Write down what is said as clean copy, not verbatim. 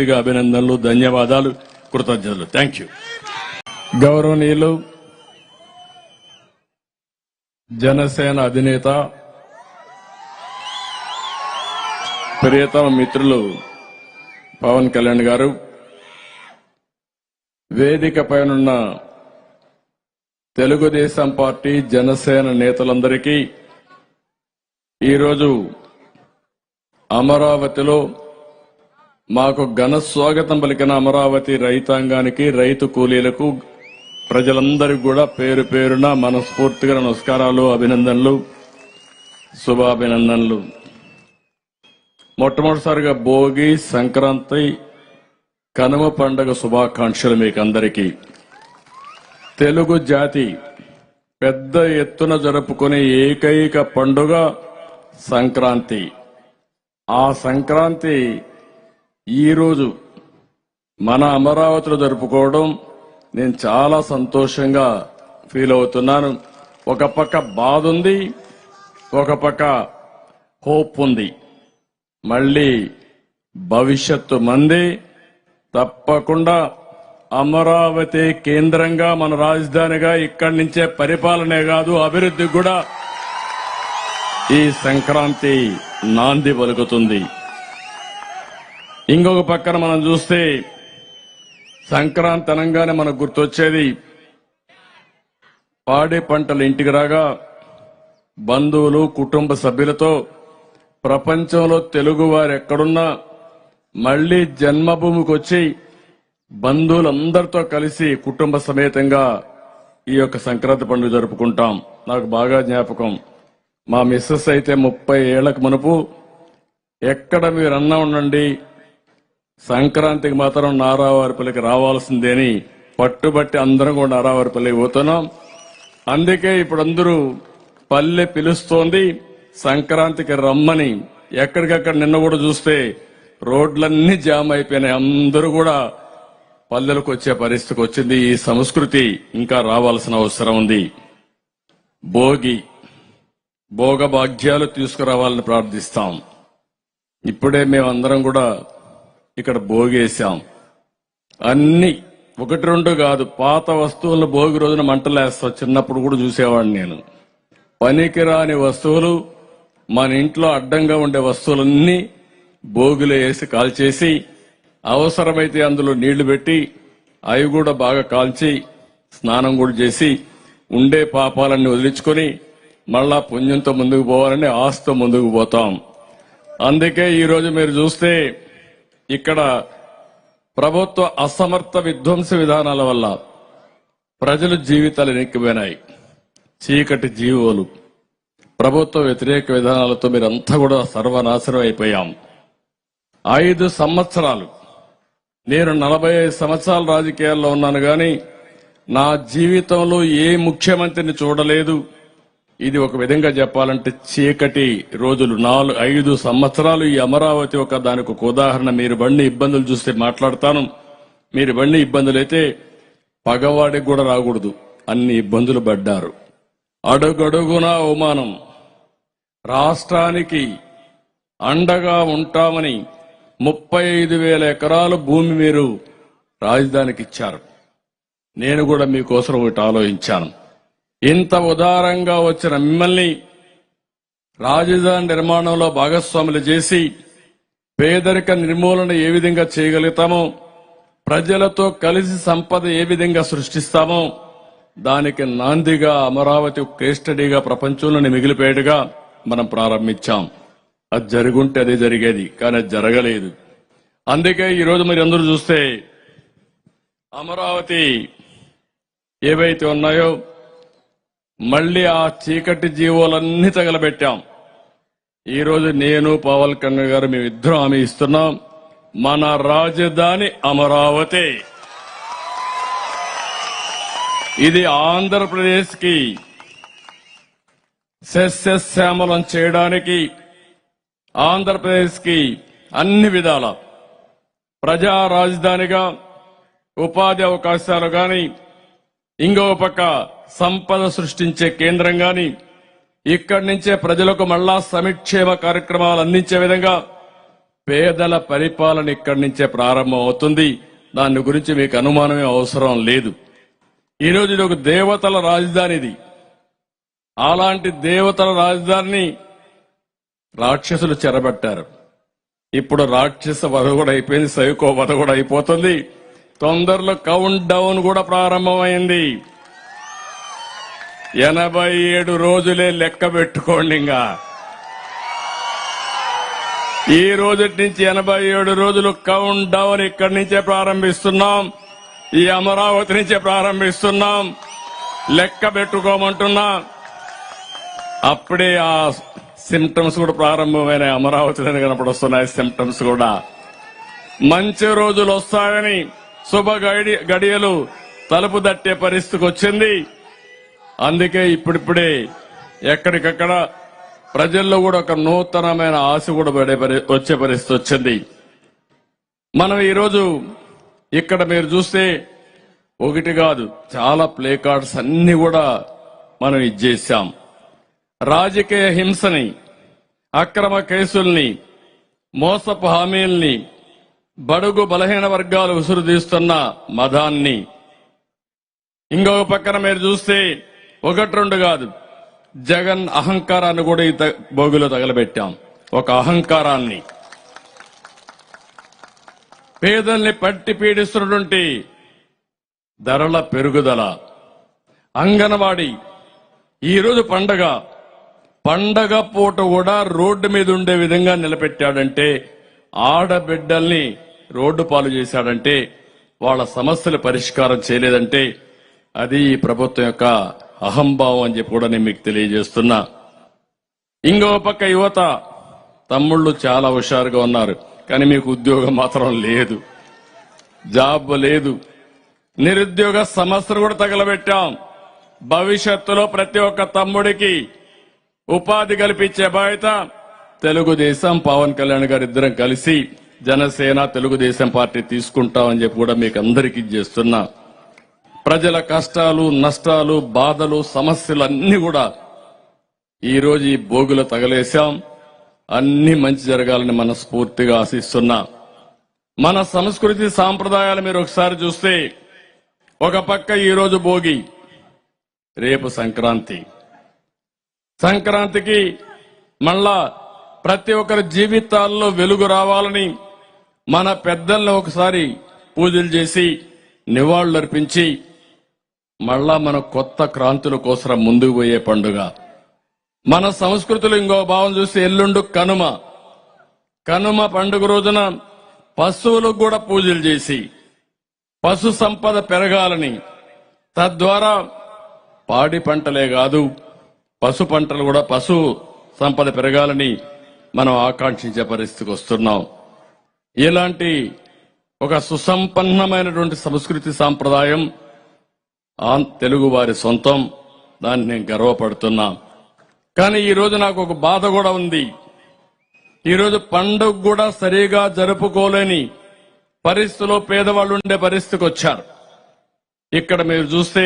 మనస్ఫూర్తిగా అభినందనలు, ధన్యవాదాలు, కృతజ్ఞతలు. Thank you. గౌరవనీయులు జనసేన అధినేత ప్రియతమ మిత్రులు పవన్ కళ్యాణ్ గారు, వేదిక పైనున్న తెలుగుదేశం పార్టీ జనసేన నేతలందరికీ ఈరోజు అమరావతిలో మాకు ఘన స్వాగతం పలికిన అమరావతి రైతాంగానికి, రైతు కూలీలకు, ప్రజలందరికీ కూడా పేరు పేరున మనస్ఫూర్తిగా నమస్కారాలు, అభినందనలు, శుభాభినందనలు. మొట్టమొదటిసారిగా భోగి, సంక్రాంతి, కనుమ పండుగ శుభాకాంక్షలు మీకందరికీ. తెలుగు జాతి పెద్ద ఎత్తున జరుపుకునే ఏకైక పండుగ సంక్రాంతి. ఆ సంక్రాంతి ఈరోజు మన అమరావతిలో జరుపుకోవడం నేను చాలా సంతోషంగా ఫీల్ అవుతున్నాను. ఒక పక్క బాధ ఉంది, ఒక పక్క హోప్ ఉంది. మళ్ళీ భవిష్యత్తు మంది. తప్పకుండా అమరావతి కేంద్రంగా, మన రాజధానిగా, ఇక్కడి నుంచే పరిపాలనే కాదు అభివృద్ధి కూడా ఈ సంక్రాంతి నాంది పలుకుతుంది. ఇంకొక పక్కన మనం చూస్తే సంక్రాంతి అనగానే మనకు గుర్తొచ్చేది పాడి పంటలు ఇంటికి రాగా బంధువులు, కుటుంబ సభ్యులతో ప్రపంచంలో తెలుగు వారు ఎక్కడున్నా మళ్లీ జన్మభూమికి వచ్చి బంధువులందరితో కలిసి కుటుంబ సమేతంగా ఈ యొక్క సంక్రాంతి పండుగ జరుపుకుంటాం. నాకు బాగా జ్ఞాపకం. మా మిస్సెస్ అయితే 30 ఏళ్లకు మునుపు ఎక్కడ మీరన్నా ఉండండి, సంక్రాంతికి మాత్రం నారావారిపల్లికి రావాల్సిందేని పట్టుబట్టి అందరం కూడా నారావారిపల్లికి పోతున్నాం. అందుకే ఇప్పుడు అందరూ పల్లె పిలుస్తోంది సంక్రాంతికి రమ్మని. ఎక్కడికక్కడ నిన్న కూడా చూస్తే రోడ్లన్నీ జామ్ అయిపోయినాయి. అందరూ కూడా పల్లెలకు వచ్చే పరిస్థితికి వచ్చింది. ఈ సంస్కృతి ఇంకా రావాల్సిన అవసరం ఉంది. భోగి, భోగభాగ్యాలు తీసుకురావాలని ప్రార్థిస్తాం. ఇప్పుడే మేమందరం కూడా ఇక్కడ భోగేశాం. అన్ని 1-2 కాదు, పాత వస్తువులను భోగి రోజున మంటలేస్తాం. చిన్నప్పుడు కూడా చూసేవాడిని నేను. పనికిరాని వస్తువులు, మన ఇంట్లో అడ్డంగా ఉండే వస్తువులన్నీ భోగిలో వేసి కాల్చేసి, అవసరమైతే అందులో నీళ్లు పెట్టి అవి కూడా బాగా కాల్చి స్నానం కూడా చేసి ఉండే పాపాలన్నీ వదిలించుకొని మళ్ళా పుణ్యంతో ముందుకు పోవాలని ఆశతో ముందుకు పోతాం. అందుకే ఈరోజు మీరు చూస్తే ఇక్కడ ప్రభుత్వ అసమర్థ విధ్వంస విధానాల వల్ల ప్రజల జీవితాలు ఎక్కిపోయినాయి. చీకటి జీవోలు, ప్రభుత్వ వ్యతిరేక విధానాలతో మీరంతా కూడా సర్వనాశనం అయిపోయాం. 5 సంవత్సరాలు, నేను 45 సంవత్సరాల రాజకీయాల్లో ఉన్నాను గాని నా జీవితంలో ఏ ముఖ్యమంత్రిని చూడలేదు. ఇది ఒక విధంగా చెప్పాలంటే చీకటి రోజులు. 5 సంవత్సరాలు ఈ అమరావతి దానికి ఒక ఉదాహరణ. మీరు బండి ఇబ్బందులు చూస్తే మాట్లాడతాను. మీరు బండి ఇబ్బందులైతే పగవాడికి కూడా రాకూడదు, అన్ని ఇబ్బందులు పడ్డారు. అడుగడుగునా అవమానం. రాష్ట్రానికి అండగా ఉంటామని 35,000 ఎకరాలు భూమి మీరు రాజధానికి ఇచ్చారు. నేను కూడా మీకోసం ఒకటి ఆలోచించాను. ఇంత ఉదారంగా వచ్చిన మిమ్మల్ని రాజధాని నిర్మాణంలో భాగస్వాములు చేసి పేదరిక నిర్మూలన ఏ విధంగా చేయగలుగుతామో, ప్రజలతో కలిసి సంపద ఏ విధంగా సృష్టిస్తామో దానికి నాందిగా అమరావతి కేస్ స్టడీగా ప్రపంచంలోని మిగిలిపోయేట్టుగా మనం ప్రారంభించాం. అది జరుగుంటే అదే జరిగేది, కానీ అది జరగలేదు. అందుకే ఈరోజు మీరు అందరూ చూస్తే అమరావతి ఏవైతే ఉన్నాయో మళ్లీ ఆ చీకటి జీవోలన్నీ తగలబెట్టాం. ఈరోజు నేను, పవన్ కళ్యాణ్ గారు మేమిద్దరం హామీ ఇస్తున్నాం, మన రాజధాని అమరావతి. ఇది ఆంధ్రప్రదేశ్ కి సస్యశ్యామలం చేయడానికి, ఆంధ్రప్రదేశ్ కి అన్ని విధాల ప్రజా రాజధానిగా ఉపాధి అవకాశాలు గాని, ఇంకో పక్క సంపద సృష్టించే కేంద్రం గాని, ఇక్కడి నుంచే ప్రజలకు మళ్లా సంక్షేమ కార్యక్రమాలు అందించే విధంగా పేదల పరిపాలన ఇక్కడి నుంచే ప్రారంభం అవుతుంది. దాని గురించి మీకు అనుమానమే అవసరం లేదు. ఈరోజు ఇది ఒక దేవతల రాజధానిది. అలాంటి దేవతల రాజధానిని రాక్షసులు చెరబట్టారు. ఇప్పుడు రాక్షస వధ కూడా అయిపోయింది, సైకో వధ కూడా అయిపోతుంది. తొందరలో కౌంట్ డౌన్ కూడా ప్రారంభమైంది. 87 రోజులే లెక్క పెట్టుకోండి. ఇంకా ఈ రోజు నుంచి 87 రోజులు కౌంట్ డౌన్ ఇక్కడి నుంచే ప్రారంభిస్తున్నాం. ఈ అమరావతి నుంచే ప్రారంభిస్తున్నాం. లెక్క పెట్టుకోమంటున్నా. అప్పుడే ఆ సిమ్టమ్స్ కూడా ప్రారంభమైన అమరావతిలోనే కనపడొస్తున్నాయి. సిమ్టమ్స్ కూడా మంచి రోజులు వస్తాయని శుభ గడియలు తలుపు తట్టే పరిస్థితికి వచ్చింది. అందుకే ఇప్పుడిప్పుడే ఎక్కడికక్కడ ప్రజల్లో కూడా ఒక నూతనమైన ఆశ కూడా వచ్చే పరిస్థితి వచ్చింది. మనం ఈరోజు ఇక్కడ మీరు చూస్తే ఒకటి కాదు, చాలా ప్లే కార్డ్స్ అన్ని కూడా మనం ఇచ్చేసాం. రాజకీయ హింసని, అక్రమ కేసుల్ని, మోసపు హామీల్ని, బడుగు బలహీన వర్గాలు ఉసురుదీస్తున్న మదాన్ని, ఇంకొక పక్కన మీరు చూస్తే ఒకటి రెండు కాదు, జగన్ అహంకారాన్ని కూడా ఈ బోగులో తగలబెట్టాం. ఒక అహంకారాన్ని, పేదల్ని పట్టి పీడిస్తున్నటువంటి ధరల పెరుగుదల, అంగన్వాడీ ఈరోజు పండగ పూట కూడా రోడ్డు మీద ఉండే విధంగా నిలబెట్టాడంటే, ఆడబిడ్డల్ని రోడ్డు పాలు చేశాడంటే, వాళ్ళ సమస్యల పరిష్కారం చేయలేదంటే అది ఈ ప్రభుత్వం యొక్క అహంభావం అని చెప్పి కూడా నేను మీకు తెలియజేస్తున్నా. ఇంకో పక్క యువత తమ్ముళ్ళు చాలా హుషారుగా ఉన్నారు, కానీ మీకు ఉద్యోగం మాత్రం లేదు, జాబ్ లేదు. నిరుద్యోగ సమస్యలు కూడా తగలబెట్టాం. భవిష్యత్తులో ప్రతి ఒక్క తమ్ముడికి ఉపాధి కల్పించే బాధ్యత తెలుగుదేశం, పవన్ కళ్యాణ్ గారు ఇద్దరం కలిసి జనసేన, తెలుగుదేశం పార్టీ తీసుకుంటామని చెప్పి కూడా మీకు అందరికీ చేస్తున్నా. ప్రజల కష్టాలు, నష్టాలు, బాధలు, సమస్యలు అన్ని కూడా ఈరోజు ఈ భోగులు తగలేశాం. అన్ని మంచి జరగాలని మనస్ఫూర్తిగా ఆశిస్తున్నా. మన సంస్కృతి సాంప్రదాయాలు మీరు ఒకసారి చూస్తే, ఒక పక్క ఈరోజు భోగి, రేపు సంక్రాంతి. సంక్రాంతికి మళ్ళా ప్రతి ఒక్కరి జీవితాల్లో వెలుగు రావాలని మన పెద్దలను ఒకసారి పూజలు చేసి నివాళులర్పించి మళ్ళా మన కొత్త క్రాంతుల కోసం ముందుకు పోయే పండుగ. మన సంస్కృతిలో ఇంకో భావం చూస్తే ఎల్లుండు కనుమ పండుగ రోజున పశువులకు కూడా పూజలు చేసి పశు సంపద పెరగాలని, తద్వారా పాడి పంటలే కాదు పశు పంటలు కూడా, పశు సంపద పెరగాలని మనం ఆకాంక్షించే పరిస్థితికి వస్తున్నాం. ఇలాంటి ఒక సుసంపన్నమైనటువంటి సంస్కృతి సాంప్రదాయం తెలుగు వారి సొంతం. దాన్ని నేను గర్వపడుతున్నా. కానీ ఈ రోజు నాకు ఒక బాధ కూడా ఉంది. ఈరోజు పండుగ కూడా సరిగా జరుపుకోలేని పరిస్థితిలో పేదవాళ్ళు ఉండే పరిస్థితికి వచ్చారు. ఇక్కడ మీరు చూస్తే